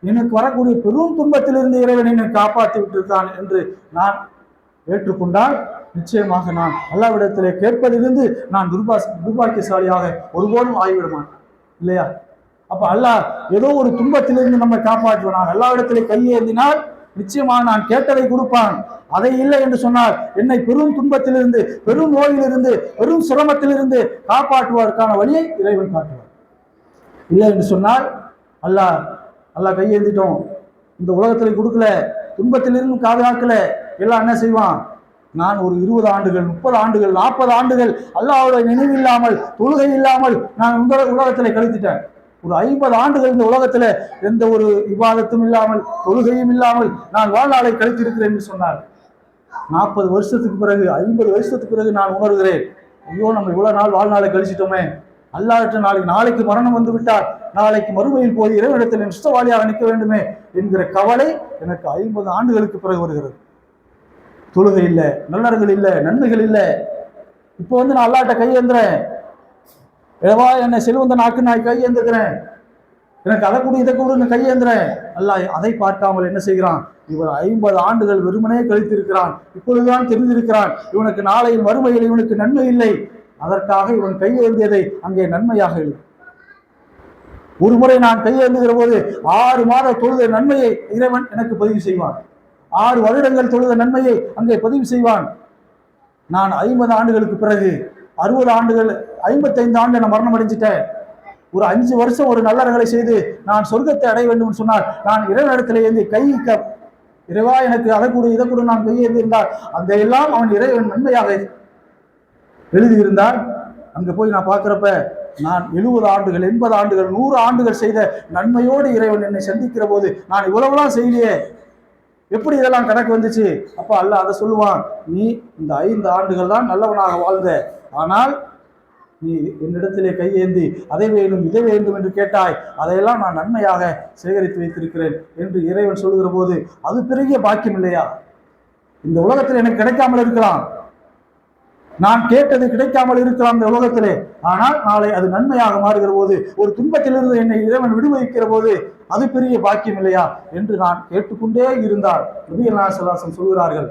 எனக்கு வரக்கூடிய பெரும் துன்பத்திலிருந்து இறைவன் என்னை காப்பாற்றி விட்டிருக்கான் என்று நான் ஏற்றுக்கொண்டால் நிச்சயமாக நான் அல்லாஹ்விடத்திலே கேட்பதிலிருந்து நான் துர்பாக்கியசாலியாக ஒருபோதும் ஆகிவிடுமான் இல்லையா? அப்ப அல்லாஹ் ஏதோ ஒரு துன்பத்திலிருந்து நம்மை காப்பாற்றுவான். அல்லாஹ்விடத்திலே கையேந்தினால் நிச்சயமாக நான் கேட்டதை கொடுப்பான். அதை இல்லை என்று சொன்னால் என்னை பெரும் துன்பத்திலிருந்து, பெரும் நோயிலிருந்து, பெரும் சிரமத்திலிருந்து காப்பாற்றுவதற்கான வழியை இறைவன் காட்டுவார். இல்லை என்று சொன்னால் அல்லாஹ் கையேந்திட்டோம், இந்த உலகத்திலே கொடுக்கல, துன்பத்திலிருந்து பாதுகாக்கல, எல்லாம் என்ன செய்வான்? நான் ஒரு 20 ஆண்டுகள், 30 ஆண்டுகள், 40 ஆண்டுகள் அல்லாஹ்வுடைய நினைவு இல்லாமல், தொழுகை இல்லாமல் நான் உலகத்திலே கழித்துட்டேன். ஒரு 50 ஆண்டுகள் இந்த உலகத்துல எந்த ஒரு இபாதத்தும் இல்லாமல், தொழுகையும் இல்லாமல் நான் வாழ்நாளை கழித்திருக்கிறேன் என்று சொன்னார். 40 வருஷத்துக்கு பிறகு, 50 வருஷத்துக்கு பிறகு நான் உணர்கிறேன், ஐயோ நம்ம இவ்வளவு நாள் வாழ்நாளை கழிச்சிட்டோமே, அல்லாஹ்விட்ட நாளைக்கு மரணம் வந்து விட்டால் நாளைக்கு மறுமையில் போய் இறைவனிடத்தில் நஷ்டவாளியாக நிற்க வேண்டுமே என்கிற கவலை எனக்கு 50 ஆண்டுகளுக்கு பிறகு வருகிறது. தொழுகை இல்லை, நல்லறங்கள் இல்லை, நன்மைகள் இல்லை. இப்போ நான் அல்லாஹ்ட்ட கையேந்துறேன், எவா என்னை செல்வந்த நாக்கு நான் கையேந்துக்கிறேன், எனக்கு அதை கூட இதை கூட கையேந்துறேன். அல்லாஹ் அதை பார்க்காமல் என்ன செய்கிறான்? இவர் 50 ஆண்டுகள் வெறுமனே கழித்திருக்கிறான், இப்பொழுதுதான் தெரிந்திருக்கிறான் இவனுக்கு நாளையின் மறுமையில் இவனுக்கு நன்மை இல்லை. அதற்காக இவன் கையேந்தியதை அங்கே நன்மையாக எழுது. ஒரு முறை நான் கையேந்துகிற போது 6 மாத தொழுத நன்மையை இறைவன் எனக்கு பதிவு செய்வான். 6 வருடங்கள் தொழுத நன்மையை அங்கே பதிவு செய்வான். நான் 50 ஆண்டுகளுக்கு பிறகு 60 ஆண்டுகள், 55 ஆண்டு நான் மரணம் அடைஞ்சிட்டேன். ஒரு 5 வருஷம் ஒரு நல்லறங்களை செய்து நான் சொர்க்கத்தை அடைய வேண்டும் என்று சொன்னால் நான் இறைவனிடத்திலே ஏந்தி இறைவா எனக்கு அதை கூட இதை கூட நான் கையேந்தி இருந்தால் அந்த எல்லாம் அவன் இறைவன் நன்மையாக எழுதியிருந்தால் அங்க போய் நான் பார்க்கிறப்ப நான் 70 ஆண்டுகள் 80 ஆண்டுகள் 100 ஆண்டுகள் செய்த நன்மையோடு இறைவன் என்னை சந்திக்கிற போது நான் இவ்வளவுலாம் செய்யலையே, எப்படி இதெல்லாம் கணக்கு வந்துச்சு? அப்ப அல்லாஹ் அதை சொல்லுவான், நீ இந்த 5 ஆண்டுகள் தான் நல்லவனாக வாழ்ந்த, ஆனால் நீ என்னிடத்திலே கையேந்தி அதை வேண்டும் இதை வேண்டும் என்று கேட்டாய், அதையெல்லாம் நான் நன்மையாக சேகரித்து வைத்திருக்கிறேன் என்று இறைவன் சொல்லுகிற போது அது பெரிய பாக்கியம் இல்லையா? இந்த உலகத்தில் எனக்கு கிடைக்காமல் இருக்கலாம், நான் கேட்டது கிடைக்காமல் இருக்கலாம் இந்த உலகத்திலே, ஆனால் நாளை அது நன்மையாக மாறுகிற போது, ஒரு துன்பத்திலிருந்து என்னை இறைவன் விடுவிக்கிற போது அது பெரிய பாக்கியம் இல்லையா என்று நான் கேட்டுக்கொண்டே இருந்தால் நபிகள் நாயகம் ஸல்லல்லாஹு அலைஹி வஸல்லம் சொல்கிறார்கள்,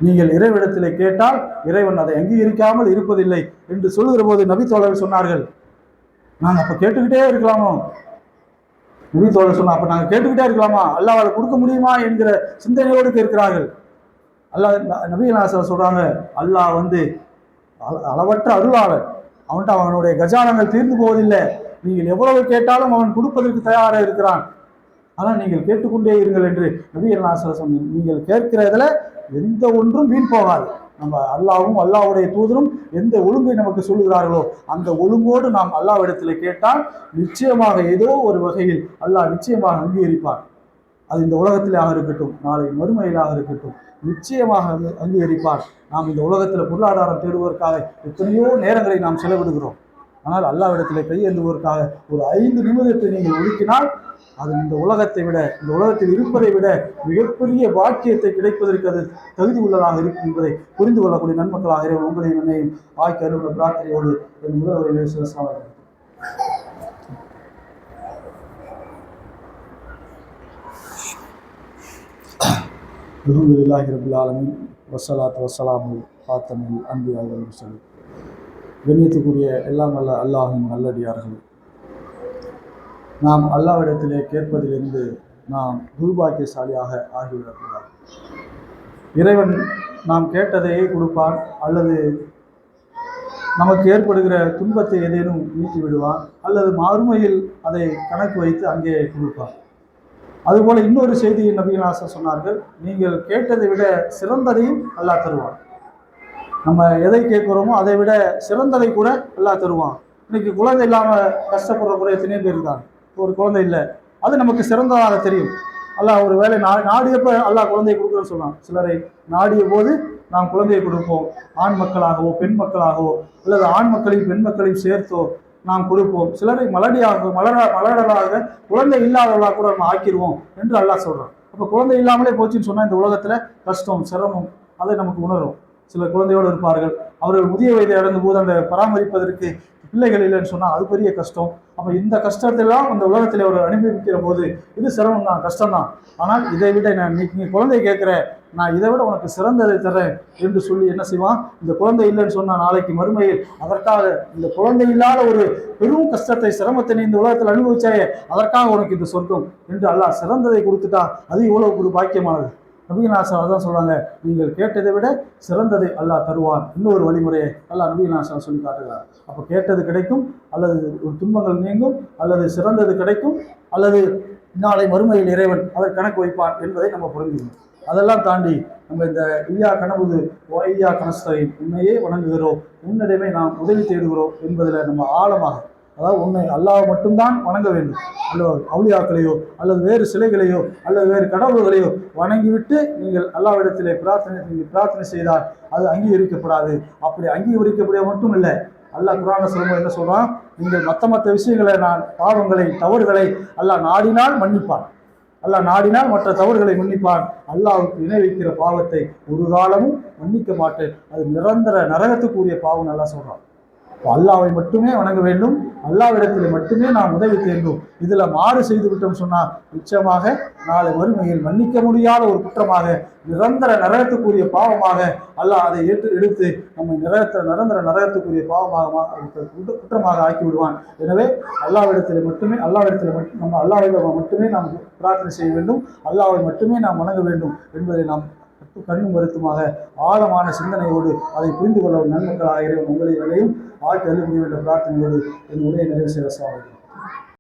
நீங்கள் இறைவனிடத்திலே கேட்டால் இறைவன் அதை அங்கீகரிக்காமல் இருப்பதில்லை என்று சொல்லுகிற போது நபி தோழர்கள் சொன்னார்கள், நாங்கள் அப்ப கேட்டுக்கிட்டே இருக்கலாமோ? நபி தோழர் சொன்னா, அப்ப நாங்கள் கேட்டுக்கிட்டே இருக்கலாமா? அல்லாஹ்வால கொடுக்க முடியுமா என்கிற சிந்தனையோடு கேட்கிறார்கள். அல்லாஹ் நபிகள் நாயகம் சொல்றாங்க, அல்லாஹ் அளவற்ற அருளாளர், அவனுடைய கஜானங்கள் தீர்ந்து போவதில்லை, நீங்கள் எவ்வளவு கேட்டாலும் அவன் கொடுப்பதற்கு தயாராக இருக்கிறான், ஆனால் நீங்கள் கேட்டுக்கொண்டே இருங்கள் என்று நபிகள் நாயகம் சொன்னாங்க. நீங்கள் கேட்கிறதுல எந்த ஒன்றும் வீண் போகாது. நம்ம அல்லாவும் அல்லாஹ்வுடைய தூதரும் எந்த ஒழுங்கை நமக்கு சொல்லுகிறார்களோ அந்த ஒழுங்கோடு நாம் அல்லாஹ்விடத்தில் கேட்டால் நிச்சயமாக ஏதோ ஒரு வகையில் அல்லாஹ் நிச்சயமாக அங்கீகரிப்பார். அது இந்த உலகத்திலாக இருக்கட்டும், நாளை மறுமையிலாக இருக்கட்டும், நிச்சயமாக அங்கீகரிப்பார். நாம் இந்த உலகத்தில் பொருளாதாரம் தேடுவதற்காக எத்தனையோ நேரங்களை நாம் செலவிடுகிறோம், ஆனால் அல்லாஹ்விடத்தில் கையேந்துவதற்காக ஒரு 5 நிமிடத்தை நீங்கள் ஒதுக்கினால் அது இந்த உலகத்தை விட, இந்த உலகத்தில் இருப்பதை விட மிகப்பெரிய பாக்கியத்தை கிடைப்பதற்கு அது தகுதி உள்ளதாக இருக்கும் என்பதை புரிந்து கொள்ளக்கூடிய நன்மக்களாக உங்களையும் என்னையும் ஆக்கி அருள பிரார்த்தனையோடு என் முதல்வரை சிவசாமி. அல்ஹம்துலில்லாஹி ரப்பில் ஆலமீன் வஸ்ஸலாத்து வஸ்ஸலாமு ஃபாத்திமில் அன்பியா வல் முர்சலீன். கண்ணியத்துக்குரிய எல்லாம் வல்ல அல்லாஹ்வின் நல்லடியார்கள், நாம் அல்லாஹ்விடத்திலே கேட்பதிலிருந்து நாம் துர்பாக்கியசாலியாக ஆகிவிடக்கூடாது. இறைவன் நாம் கேட்டதையே கொடுப்பான், அல்லது நமக்கு ஏற்படுகிற துன்பத்தை ஏதேனும் நீக்கி விடுவான், அல்லது மறுமையில் அதை கணக்கு வைத்து அங்கே கொடுப்பான். அதுபோல இன்னொரு செய்தியை நபிகள் நாயகம் சொன்னார்கள், நீங்கள் கேட்டதை விட சிறந்ததையும் அல்லாஹ் தருவான். நம்ம எதை கேட்குறோமோ அதை விட சிறந்ததை கூட அல்லாஹ் தருவான். இன்னைக்கு குழந்தை இல்லாமல் கஷ்டப்படுற கூட எத்தனையோ பேர் இருக்காங்க. ஒரு குழந்தை இல்லை, அது நமக்கு சிறந்ததாக தெரியும். அல்லாஹ் ஒரு வேலை நாடியப்ப அல்லாஹ் குழந்தையை கொடுக்குறேன்னு சொல்லலாம். சிலரை நாடிய போது நாம் குழந்தையை கொடுப்போம், ஆண் மக்களாகவோ பெண் மக்களாகவோ அல்லது ஆண் மக்களையும் பெண் மக்களையும் சேர்த்தோ நாம் கொடுப்போம். சிலரை மலடலாக குழந்தை இல்லாதவர்களாக கூட நம்ம ஆக்கிடுவோம் என்று அல்லாஹ் சொல்கிறோம். அப்போ குழந்தை இல்லாமலே போச்சுன்னு சொன்னால் இந்த உலகத்தில் கஷ்டம் சிரமம் அதை நமக்கு உணரும். சில குழந்தையோடு இருப்பார்கள், அவர்கள் முதிய வயதை அடைந்த போது அந்த பராமரிப்பதற்கு பிள்ளைகள் இல்லைன்னு சொன்னால் அது பெரிய கஷ்டம். அப்போ இந்த கஷ்டத்தெல்லாம் அந்த உலகத்தில் அவர் அனுபவிக்கிற போது இது சிரமம் தான், கஷ்டம்தான். ஆனால் இதை விட நீ குழந்தையை கேட்குற, நான் இதை விட உனக்கு சிறந்ததை தரேன் என்று சொல்லி என்ன செய்வான்? இந்த குழந்தை இல்லைன்னு சொன்னால் நாளைக்கு மறுமையில் அதற்காக இந்த குழந்தை இல்லாத ஒரு பெரும் கஷ்டத்தை சிரமத்தை நீ இந்த உலகத்தில் அனுபவிச்சாயே, அதற்காக உனக்கு இந்த சொர்க்கம் என்று அல்லாஹ் சிறந்ததை கொடுத்துட்டா, அது இவ்வளவு ஒரு பாக்கியமானது. நபிகள் நாயகம் அதான் சொல்றாங்க, நீங்கள் கேட்டதை விட சிறந்ததை அல்லாஹ் தருவான். இன்னொரு வழிமுறையை அல்லாஹ் நபிகள் நாயகம் சொல்லி காட்டுகிறார். அப்போ கேட்டது கிடைக்கும், அல்லது ஒரு துன்பங்கள் நீங்கும், அல்லது சிறந்தது கிடைக்கும், அல்லது நாளை மறுமையில் இறைவன் அவர் கணக்கு வைப்பான் என்பதை நம்ம புரிஞ்சுக்கணும். அதெல்லாம் தாண்டி நம்ம இந்த ஐயா கனவுது ஐயா கனஸ்தை உன்னையே வணங்குகிறோம், உன்னிடமே நாம் உதவி தேடுகிறோம் என்பதில் நம்ம ஆழமாக, அதாவது உன்னை அல்லாஹ் மட்டும்தான் வணங்க வேண்டும், அல்லது அவுலியாக்களையோ அல்லது வேறு சிலைகளையோ அல்லது வேறு கடவுள்களையோ வணங்கிவிட்டு நீங்கள் அல்லாஹ்விடத்திலே பிரார்த்தனை செய்தால் அது அங்கீகரிக்கப்படாது. அப்படி அங்கீகரிக்கப்பட மட்டும் இல்லை, அல்லாஹ் குர்ஆன்ல சொல்லும்போது என்ன சொல்றான்? நீங்கள் மற்ற விஷயங்களை, நான் பாவங்களை தவறுகளை அல்லாஹ் நாடினால் மன்னிப்பான், அல்லாஹ் நாடினால் மற்ற தவறுகளை மன்னிப்பான். அல்லாஹ்வுக்கு இணை வைக்கிற பாவத்தை ஒரு காலமும் மன்னிக்க மாட்டேன், அது நிரந்தர நரகத்துக்குரிய பாவம் நல்லா சொல்றான். அல்லாஹ்வை மட்டுமே வணங்க வேண்டும், அல்லாஹ்விடத்தில் மட்டுமே நாம் உதவி தேர்ந்தோம். இதில் மாறு செய்து விட்டோம் சொன்னால் நிச்சயமாக நாளை மறுமையில் மன்னிக்க முடியாத ஒரு குற்றமாக, நிரந்தர நரகத்துக்குரிய பாவமாக அல்லாஹ் அதை எடுத்து நம்மை நிரந்தர நரகத்துக்குரிய பாவமாக குற்றமாக ஆக்கி விடுவான். எனவே அல்லாஹ்விடத்தில் மட்டுமே அல்லாஹ்விடம் மட்டுமே நாம் பிரார்த்தனை செய்ய வேண்டும், அல்லாஹ்வை மட்டுமே நாம் வணங்க வேண்டும் என்பதை நாம் கண்ணும் கருத்துமாக ஆழமான சிந்தனையோடு அதை புரிந்து கொள்ள ஒரு நன்மக்களாக இறைவன் உங்களை எதையும் ஆட்சி அருள் புரிய என்ற பிரார்த்தனையோடு என் உரையை நிறைவு செய்ய